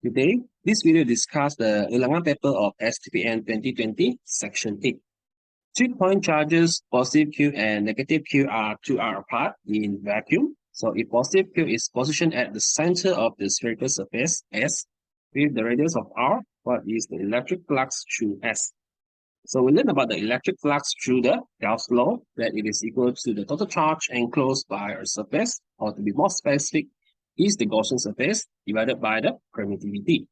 Today, this video discusses the ulangan paper of STPM 2020, Section 8. 3-point charges, positive Q and negative Q are 2r apart in vacuum. So if positive Q is positioned at the center of the spherical surface S with the radius of r, what is the electric flux through S? So we learned about the electric flux through the Gauss law, that it is equal to the total charge enclosed by a surface, or to be more specific, is the Gaussian surface divided by the permittivity.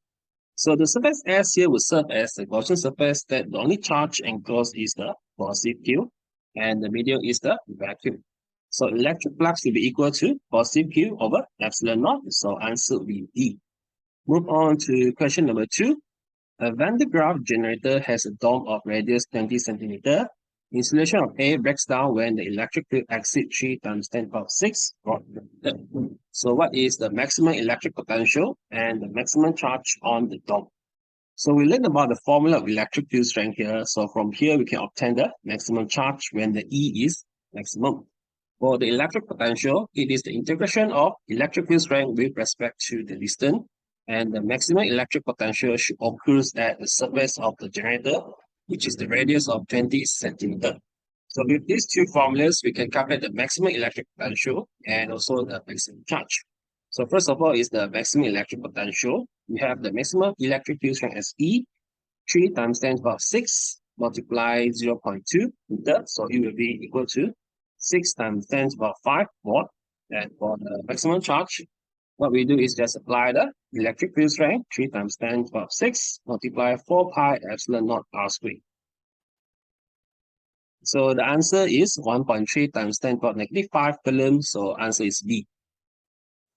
So the surface S here will serve as the Gaussian surface that the only charge enclosed is the positive Q, and the medium is the vacuum. So electric flux will be equal to positive Q over epsilon naught, so answer will be D. Move on to question number 2. A Van de Graaff generator has a dome of radius 20 cm. Insulation of A breaks down when the electric field exceeds 3 times 10 power 6 watt. So what is the maximum electric potential and the maximum charge on the dome? So we learned about the formula of electric field strength here. So from here we can obtain the maximum charge when the E is maximum. For the electric potential, it is the integration of electric field strength with respect to the distance, and the maximum electric potential should occur at the surface of the generator, which is the radius of 20 centimeters. So with these two formulas, we can calculate the maximum electric potential and also the maximum charge. So first of all is the maximum electric potential. We have the maximum electric field strength as E, 3 times 10 to the power 6 multiply 0.2 meter. So it will be equal to 6 times 10 to the power 5 watt. And for the maximum charge, what we do is just apply the electric field strength, 3 times 10 to the power 6 multiply 4 pi epsilon naught r squared. So the answer is 1.3 times 10 to the power negative 5 coulomb. So answer is B.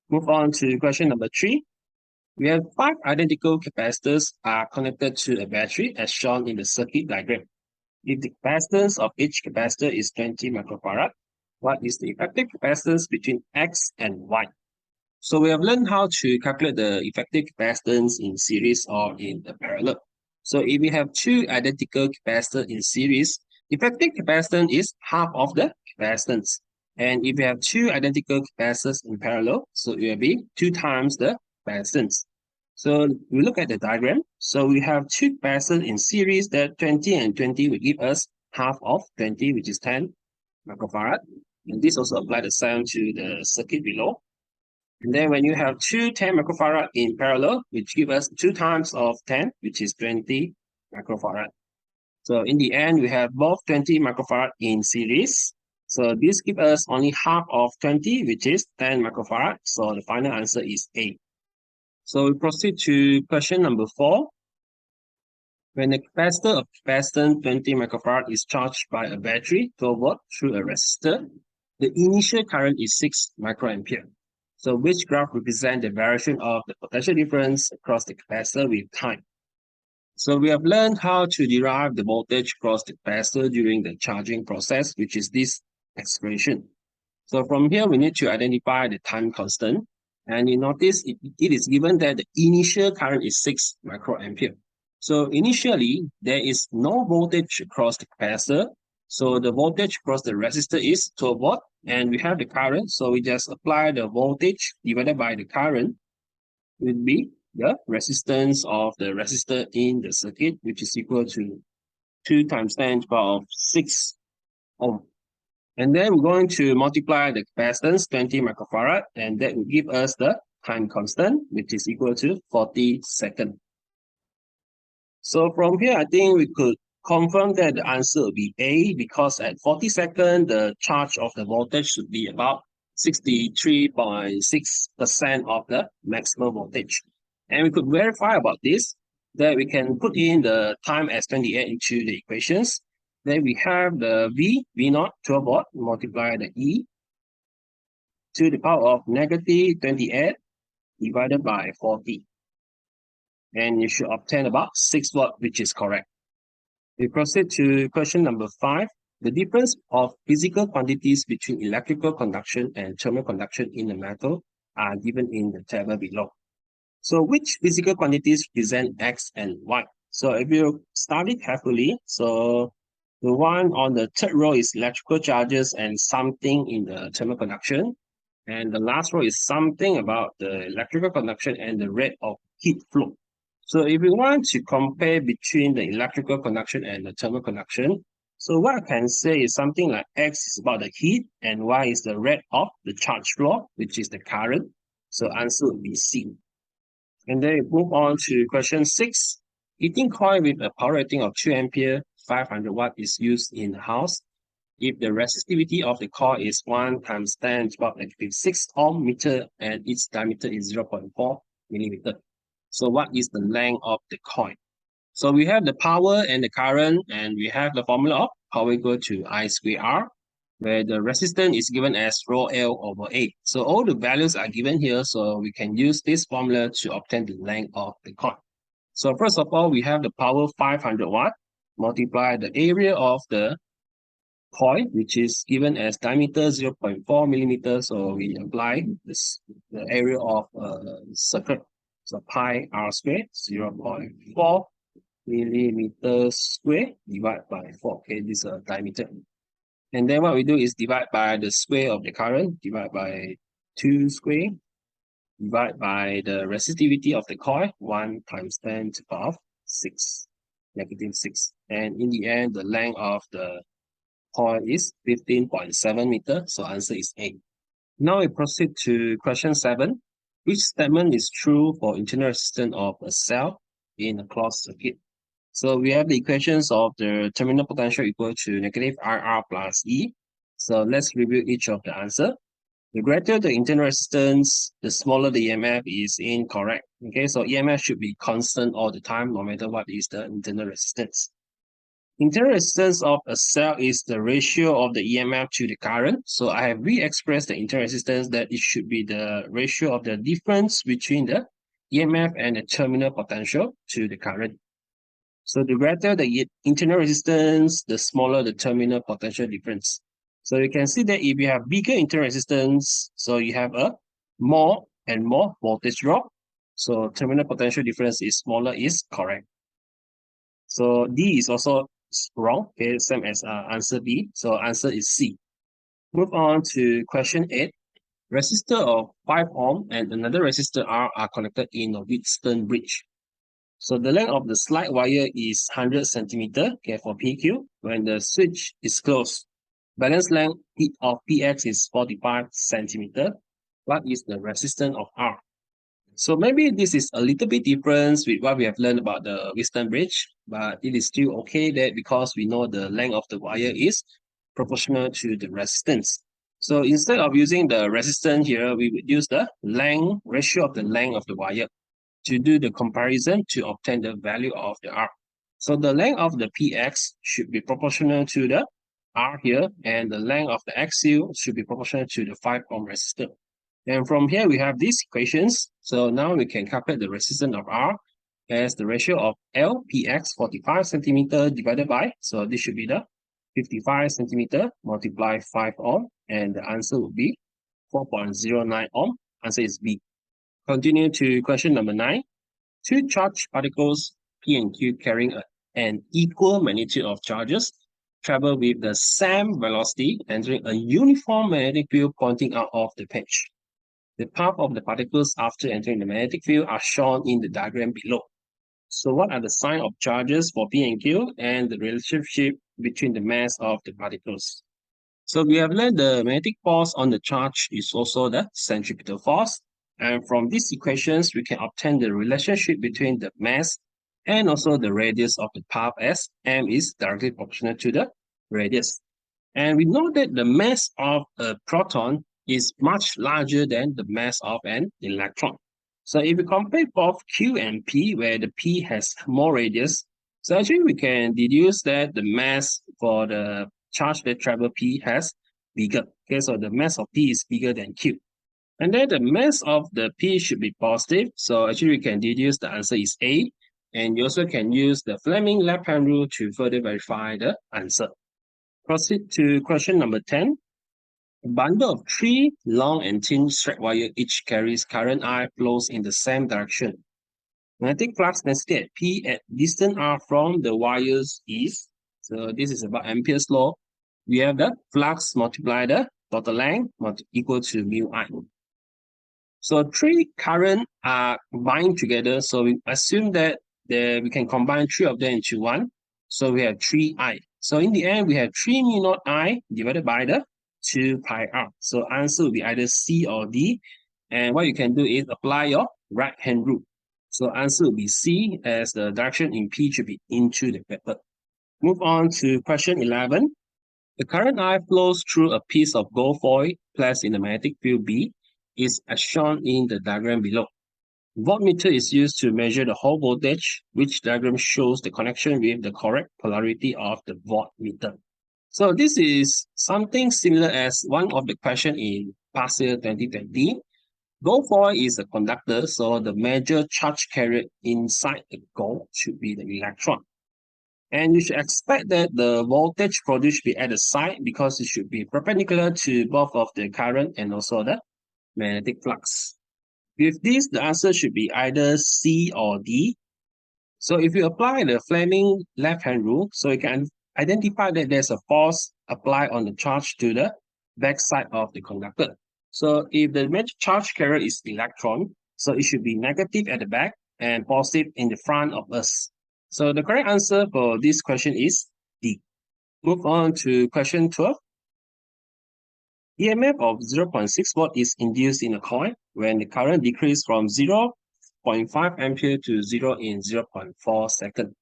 Move on to question number 3. We have 5 identical capacitors are connected to a battery as shown in the circuit diagram. If the capacitance of each capacitor is 20 microfarad, what is the effective capacitance between X and Y? So we have learned how to calculate the effective capacitance in series or in the parallel. So if we have 2 identical capacitors in series, effective capacitance is half of the capacitance. And if we have 2 identical capacitors in parallel, so it will be 2 times the capacitance. So we look at the diagram. So we have 2 capacitors in series, that 20 and 20 will give us half of 20, which is 10 microfarad. And this also applies the same to the circuit below. And then when you have 2 10 microfarad in parallel, which give us 2 times of 10, which is 20 microfarad. So in the end, we have both 20 microfarad in series. So this gives us only half of 20, which is 10 microfarad. So the final answer is A. So we proceed to question number 4. When the capacitor of capacitance 20 microfarad is charged by a battery 12 volt through a resistor, the initial current is 6 microampere. So which graph represents the variation of the potential difference across the capacitor with time? So we have learned how to derive the voltage across the capacitor during the charging process, which is this expression. So from here, we need to identify the time constant. And you notice it is given that the initial current is 6 microampere. So initially, there is no voltage across the capacitor. So the voltage across the resistor is 12 volt, and we have the current. So we just apply the voltage divided by the current, will be the resistance of the resistor in the circuit, which is equal to 2 times 10 to the power 6 ohm. And then we're going to multiply the capacitance, 20 microfarad, and that will give us the time constant, which is equal to 40 seconds. So from here, I think we could confirm that the answer will be A, because at 40 seconds, the charge of the voltage should be about 63.6% of the maximum voltage. And we could verify about this, that we can put in the time as 28 into the equations. Then we have the V naught 12 volt, multiply the E to the power of negative 28 divided by 40. And you should obtain about 6 volt, which is correct. We proceed to question number 5. The difference of physical quantities between electrical conduction and thermal conduction in the metal are given in the table below. So which physical quantities represent X and Y? So if you study carefully, so the one on the third row is electrical charges and something in the thermal conduction. And the last row is something about the electrical conduction and the rate of heat flow. So if we want to compare between the electrical conduction and the thermal conduction, so what I can say is something like X is about the heat and Y is the rate of the charge flow, which is the current. So answer would be C. And then we move on to question 6. Heating coil with a power rating of 2 ampere, 500 watt is used in the house. If the resistivity of the coil is 1 times 10 to the power negative 6 ohm meter and its diameter is 0.4 millimeter. So what is the length of the coil? So we have the power and the current, and we have the formula of power equal to I square R, where the resistance is given as rho L over A. So all the values are given here, so we can use this formula to obtain the length of the coil. So first of all, we have the power 500 watt, multiply the area of the coil, which is given as diameter 0.4 millimeter. So we apply this, the area of a circle. So pi r squared, 0.4 millimeter square divided by 4. Okay, this is a diameter. And then what we do is divide by the square of the current, divide by 2 square, divide by the resistivity of the coil, 1 times 10 to the power 6, negative 6. And in the end, the length of the coil is 15.7 meter. So answer is A. Now we proceed to question 7. Which statement is true for internal resistance of a cell in a closed circuit? So we have the equations of the terminal potential equal to negative IR plus E. So let's review each of the answer. The greater the internal resistance, the smaller the EMF is incorrect. Okay, so EMF should be constant all the time, no matter what is the internal resistance. Internal resistance of a cell is the ratio of the EMF to the current. So I have re-expressed the internal resistance that it should be the ratio of the difference between the EMF and the terminal potential to the current. So the greater the internal resistance, the smaller the terminal potential difference. So you can see that if you have bigger internal resistance, so you have a more and more voltage drop. So terminal potential difference is smaller is correct. So D is also wrong, okay, same as answer B. So answer is C. Move on to question 8. Resistor of 5 ohm and another resistor R are connected in a Wheatstone bridge. So the length of the slide wire is 100 centimeter, okay, for PQ. When the switch is closed, balance length of PX is 45 centimeter. What is the resistance of R? So maybe this is a little bit different with what we have learned about the Wheatstone bridge, but it is still okay that because we know the length of the wire is proportional to the resistance. So instead of using the resistance here, we would use the length, ratio of the length of the wire to do the comparison to obtain the value of the R. So the length of the PX should be proportional to the R here, and the length of the XU should be proportional to the 5 ohm resistor. And from here, we have these equations. So now we can calculate the resistance of R as the ratio of LPX 45 centimeter divided by, so this should be the 55 centimeter multiply 5 ohm, and the answer would be 4.09 ohm. Answer is B. Continue to question number 9. Two charged particles P and Q carrying an equal magnitude of charges travel with the same velocity entering a uniform magnetic field pointing out of the page. The path of the particles after entering the magnetic field are shown in the diagram below. So what are the sign of charges for P and Q and the relationship between the mass of the particles? So we have learned the magnetic force on the charge is also the centripetal force. And from these equations, we can obtain the relationship between the mass and also the radius of the path as m is directly proportional to the radius. And we know that the mass of a proton is much larger than the mass of an electron. So if we compare both Q and P, where the P has more radius, so actually we can deduce that the mass for the charge that travel P has bigger. Okay, so the mass of P is bigger than Q. And then the mass of the P should be positive. So actually we can deduce the answer is A. And you also can use the Fleming left-hand rule to further verify the answer. Proceed to question number 10. A bundle of 3 long and thin straight wire each carries current I flows in the same direction. Magnetic flux density at P at distance R from the wires is, so this is about Ampere's law. We have the flux multiplied the total length equal to mu I. So three current are combined together. So we assume that we can combine three of them into one. So we have 3I. So in the end, we have 3 mu naught I divided by the 2 pi r. So answer will be either C or D. And what you can do is apply your right hand rule. So answer will be C, as the direction in P should be into the paper. Move on to question 11. The current I flows through a piece of gold foil placed in the magnetic field B is as shown in the diagram below. Voltmeter is used to measure the hole voltage, which diagram shows the connection with the correct polarity of the voltmeter. So this is something similar as one of the question in past year 2020. Gold foil is a conductor, so the major charge carrier inside the gold should be the electron. And you should expect that the voltage produced should be at the side because it should be perpendicular to both of the current and also the magnetic flux. With this, the answer should be either C or D. So if you apply the Fleming left-hand rule, so you can identify that there's a force applied on the charge to the back side of the conductor. So if the major charge carrier is electron, so it should be negative at the back and positive in the front of us. So the correct answer for this question is D. Move on to question 12. EMF of 0.6 volt is induced in a coil when the current decreases from 0.5 ampere to 0 in 0.4 seconds.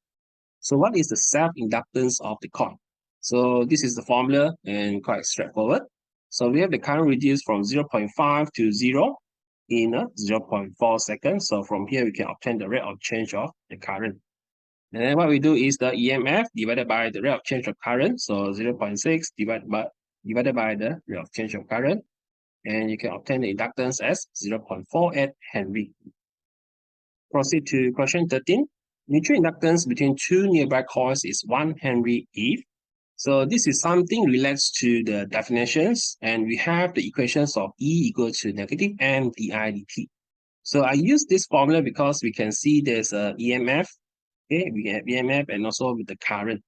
So what is the self-inductance of the coil? So this is the formula and quite straightforward. So we have the current reduced from 0.5 to 0 in 0.4 seconds. So from here we can obtain the rate of change of the current. And then what we do is the EMF divided by the rate of change of current. So 0.6 divided by the rate of change of current, and you can obtain the inductance as 0.48 Henry. Proceed to question 13. Mutual inductance between two nearby coils is 1 Henry if. So this is something relates to the definitions, and we have the equations of E equal to negative M di dt. So I use this formula because we can see there's a EMF, okay, we have EMF and also with the current.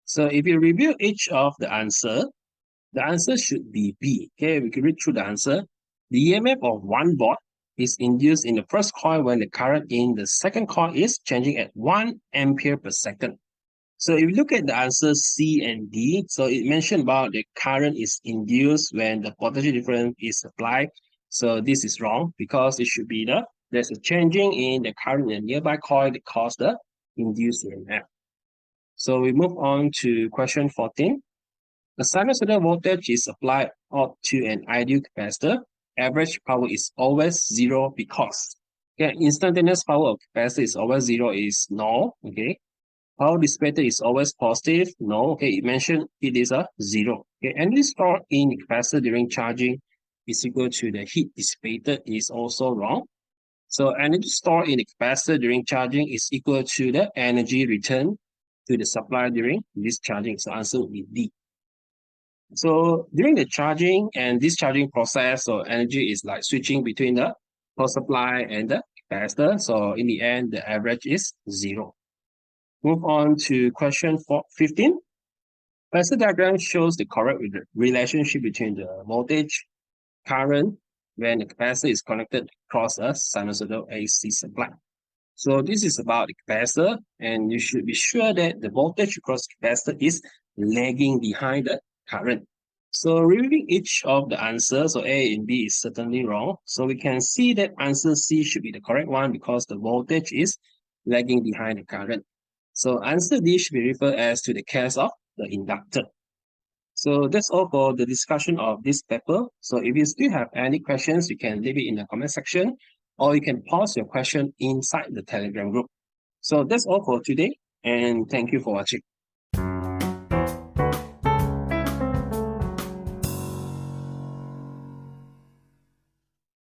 So if you review each of the answer should be B. Okay, we can read through the answer. The EMF of 1 volt is induced in the first coil when the current in the second coil is changing at 1 ampere per second. So if you look at the answer C and D, so it mentioned about the current is induced when the potential difference is applied. So this is wrong because it should be there's a changing in the current in the nearby coil that causes the induced EMF. So we move on to question 14. The sinusoidal voltage is applied to an ideal capacitor. Average power is always 0 because instantaneous power of capacitor is always 0 is no. Okay. Power dissipated is always positive. No. Okay. It mentioned it is a 0. Okay. Energy stored in the capacitor during charging is equal to the heat dissipated is also wrong. So energy stored in the capacitor during charging is equal to the energy returned to the supplier during discharging. So answer will be D. So during the charging and discharging process, so energy is like switching between the power supply and the capacitor. So in the end, the average is 0. Move on to question 15. Phasor diagram shows the correct relationship between the voltage, current, when the capacitor is connected across a sinusoidal AC supply. So this is about the capacitor, and you should be sure that the voltage across the capacitor is lagging behind the current. So reviewing each of the answers, so A and B is certainly wrong. So we can see that answer C should be the correct one because the voltage is lagging behind the current. So answer D should be referred as to the case of the inductor. So that's all for the discussion of this paper. So if you still have any questions, you can leave it in the comment section, or you can pause your question inside the Telegram group. So that's all for today, and thank you for watching.